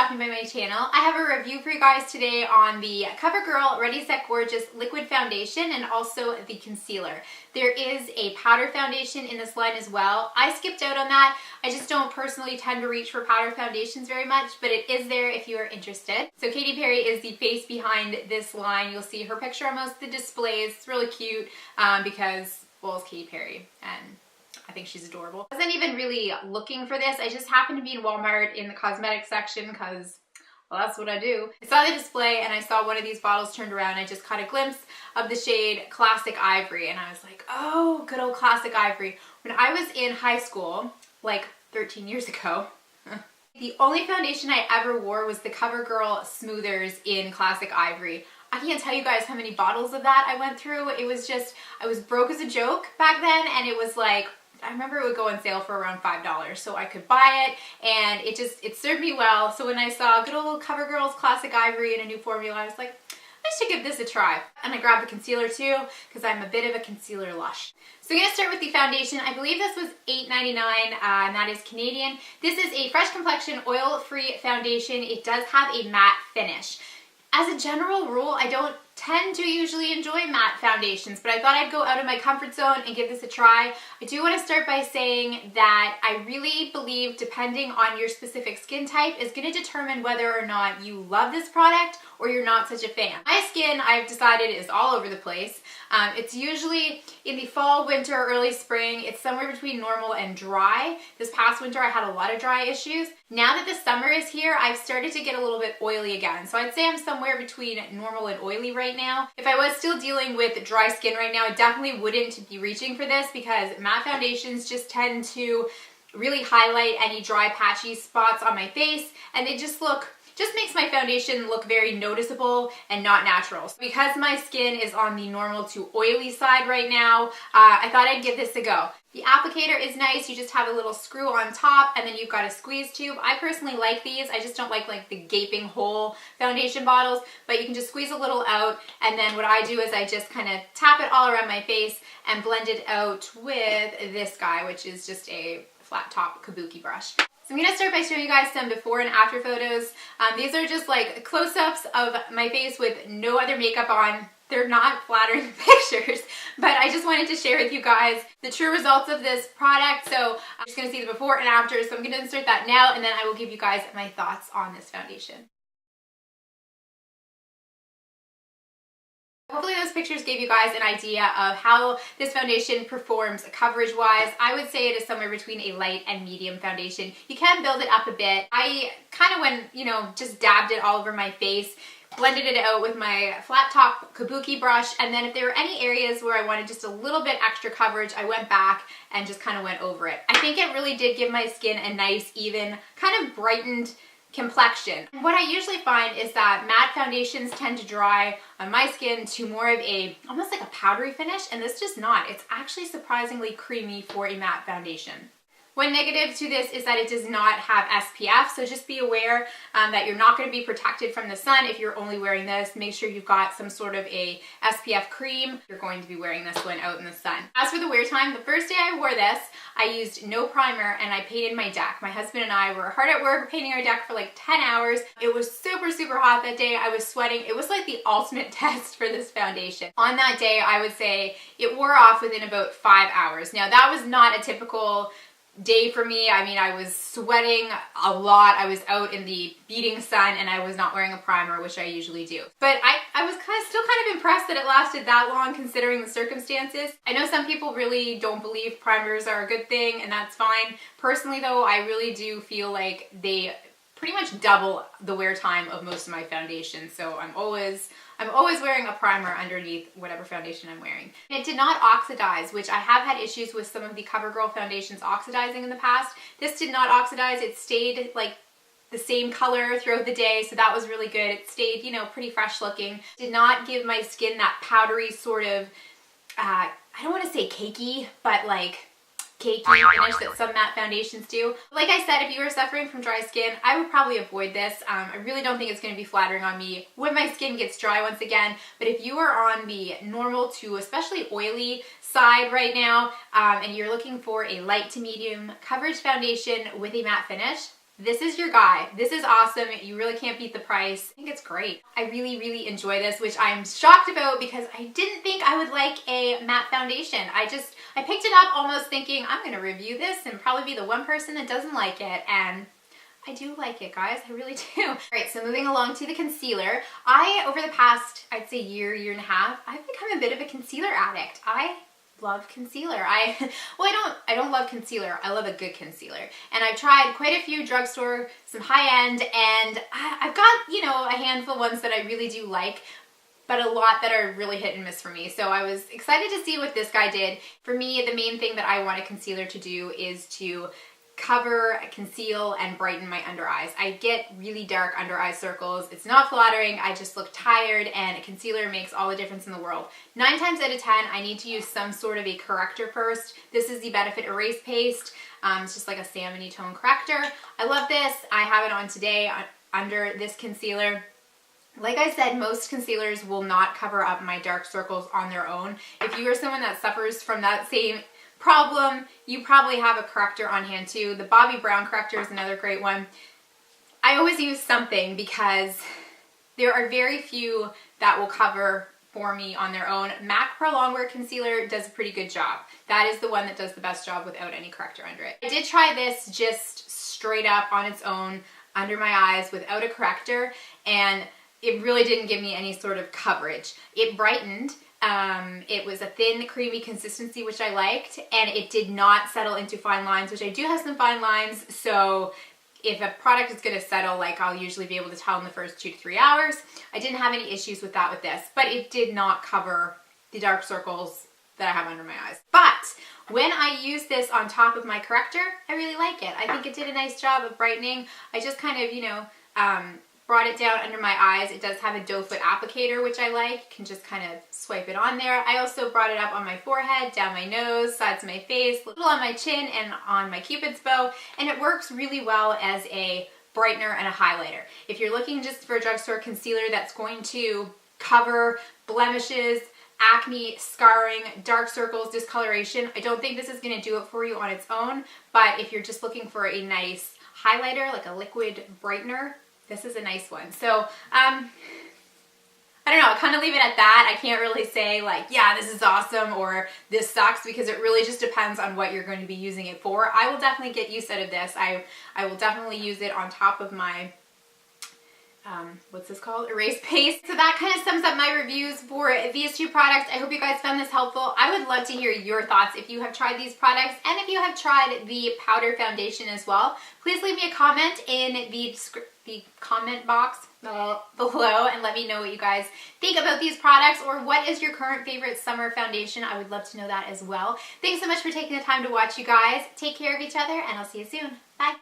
stopping by my channel. I have a review for you guys today on the CoverGirl Ready Set Gorgeous Liquid Foundation and also the concealer. There is a powder foundation in this line as well. I skipped out on that. I just don't personally tend to reach for powder foundations very much, but it is there if you are interested. So Katy Perry is the face behind this line. You'll see her picture on most of the displays. It's really cute because, well, it's Katy Perry and I think she's adorable. I wasn't even really looking for this. I just happened to be in Walmart in the cosmetics section because, well, that's what I do. I saw the display and I saw one of these bottles turned around. I just caught a glimpse of the shade Classic Ivory and I was like, oh, good old Classic Ivory. When I was in high school, like 13 years ago, the only foundation I ever wore was the CoverGirl Smoothers in Classic Ivory. I can't tell you guys how many bottles of that I went through. It was just, I was broke as a joke back then and it was like, I remember it would go on sale for around $5, so I could buy it, and it served me well. So when I saw good old CoverGirl's Classic Ivory in a new formula, I was like, I should give this a try. And I grabbed the concealer too, because I'm a bit of a concealer lush. So I'm going to start with the foundation. I believe this was $8.99, and that is Canadian. This is a Fresh Complexion oil-free foundation. It does have a matte finish. As a general rule, I don't tend to usually enjoy matte foundations, but I thought I'd go out of my comfort zone and give this a try. I do want to start by saying that I really believe depending on your specific skin type is going to determine whether or not you love this product or you're not such a fan. My skin, I've decided, is all over the place. It's usually in the fall, winter, early spring. It's somewhere between normal and dry. This past winter I had a lot of dry issues. Now that the summer is here, I've started to get a little bit oily again. So I'd say I'm somewhere between normal and oily right now. If I was still dealing with dry skin right now, I definitely wouldn't be reaching for this because matte foundations just tend to really highlight any dry patchy spots on my face and they just makes my foundation look very noticeable and not natural. So because my skin is on the normal to oily side right now, I thought I'd give this a go. The applicator is nice. You just have a little screw on top and then you've got a squeeze tube. I personally like these. I just don't like the gaping hole foundation bottles, but you can just squeeze a little out and then what I do is I just kind of tap it all around my face and blend it out with this guy, which is just a flat top kabuki brush. So I'm going to start by showing you guys some before and after photos. These are just like close-ups of my face with no other makeup on. They're not flattering pictures, but I just wanted to share with you guys the true results of this product. So I'm just going to see the before and after. So I'm going to insert that now and then I will give you guys my thoughts on this foundation. Hopefully those pictures gave you guys an idea of how this foundation performs coverage-wise. I would say it is somewhere between a light and medium foundation. You can build it up a bit. I kind of went, just dabbed it all over my face, blended it out with my flat top kabuki brush, and then if there were any areas where I wanted just a little bit extra coverage, I went back and just kind of went over it. I think it really did give my skin a nice, even, kind of brightened complexion. What I usually find is that matte foundations tend to dry on my skin to more of almost like a powdery finish, and this does not. It's actually surprisingly creamy for a matte foundation. One negative to this is that it does not have SPF, so just be aware that you're not going to be protected from the sun if you're only wearing this. Make sure you've got some sort of a SPF cream. You're going to be wearing this one out in the sun. As for the wear time, the first day I wore this, I used no primer and I painted my deck. My husband and I were hard at work painting our deck for like 10 hours. It was super, super hot that day. I was sweating. It was like the ultimate test for this foundation. On that day, I would say it wore off within about 5 hours. Now, that was not a typical day for me. I mean, I was sweating a lot. I was out in the beating sun and I was not wearing a primer, which I usually do. But I was still kind of impressed that it lasted that long considering the circumstances. I know some people really don't believe primers are a good thing and that's fine. Personally though, I really do feel like they pretty much double the wear time of most of my foundations. So I'm always wearing a primer underneath whatever foundation I'm wearing. It did not oxidize, which I have had issues with some of the CoverGirl foundations oxidizing in the past. This did not oxidize. It stayed like the same color throughout the day, so that was really good. It stayed, pretty fresh looking. Did not give my skin that powdery sort of, I don't want to say cakey, but like cakey finish that some matte foundations do. Like I said, if you are suffering from dry skin, I would probably avoid this. I really don't think it's going to be flattering on me when my skin gets dry once again, but if you are on the normal to especially oily side right now and you're looking for a light to medium coverage foundation with a matte finish, this is your guy. This is awesome. You really can't beat the price. I think it's great. I really, really enjoy this, which I'm shocked about because I didn't think I would like a matte foundation. I picked it up almost thinking I'm gonna review this and probably be the one person that doesn't like it, and I do like it, guys. I really do. All right, so moving along to the concealer. Over the past, I'd say year and a half, I've become a bit of a concealer addict. I love concealer. I don't love concealer. I love a good concealer. And I've tried quite a few drugstore, some high-end, and I've got, you know, a handful of ones that I really do like, but a lot that are really hit and miss for me. So I was excited to see what this guy did. For me, the main thing that I want a concealer to do is to cover, conceal, and brighten my under eyes. I get really dark under eye circles. It's not flattering. I just look tired, and a concealer makes all the difference in the world. 9 times out of 10, I need to use some sort of a corrector first. This is the Benefit Erase Paste. It's just like a salmon-y tone corrector. I love this. I have it on today under this concealer. Like I said, most concealers will not cover up my dark circles on their own. If you are someone that suffers from that same problem, you probably have a corrector on hand too. The Bobbi Brown corrector is another great one. I always use something because there are very few that will cover for me on their own. MAC Pro Longwear Concealer does a pretty good job. That is the one that does the best job without any corrector under it. I did try this just straight up on its own under my eyes without a corrector, and it really didn't give me any sort of coverage. It brightened. It was a thin, creamy consistency, which I liked, and it did not settle into fine lines, which I do have some fine lines, so if a product is going to settle, like, I'll usually be able to tell in the first 2 to 3 hours. I didn't have any issues with that with this, but it did not cover the dark circles that I have under my eyes. But when I use this on top of my corrector, I really like it. I think it did a nice job of brightening. I just kind of, you know, brought it down under my eyes. It does have a doe foot applicator, which I like. You can just kind of swipe it on there. I also brought it up on my forehead, down my nose, sides of my face, a little on my chin, and on my cupid's bow, and it works really well as a brightener and a highlighter. If you're looking just for a drugstore concealer that's going to cover blemishes, acne, scarring, dark circles, discoloration, I don't think this is going to do it for you on its own, but if you're just looking for a nice highlighter, like a liquid brightener, this is a nice one. So, I don't know, I'll kind of leave it at that. I can't really say like, yeah, this is awesome or this sucks, because it really just depends on what you're going to be using it for. I will definitely get use out of this. I will definitely use it on top of my what's this called? Erase paste. So that kind of sums up my reviews for these 2 products. I hope you guys found this helpful. I would love to hear your thoughts if you have tried these products, and if you have tried the powder foundation as well. Please leave me a comment in the comment box below and let me know what you guys think about these products, or what is your current favorite summer foundation. I would love to know that as well. Thanks so much for taking the time to watch, you guys. Take care of each other, and I'll see you soon. Bye.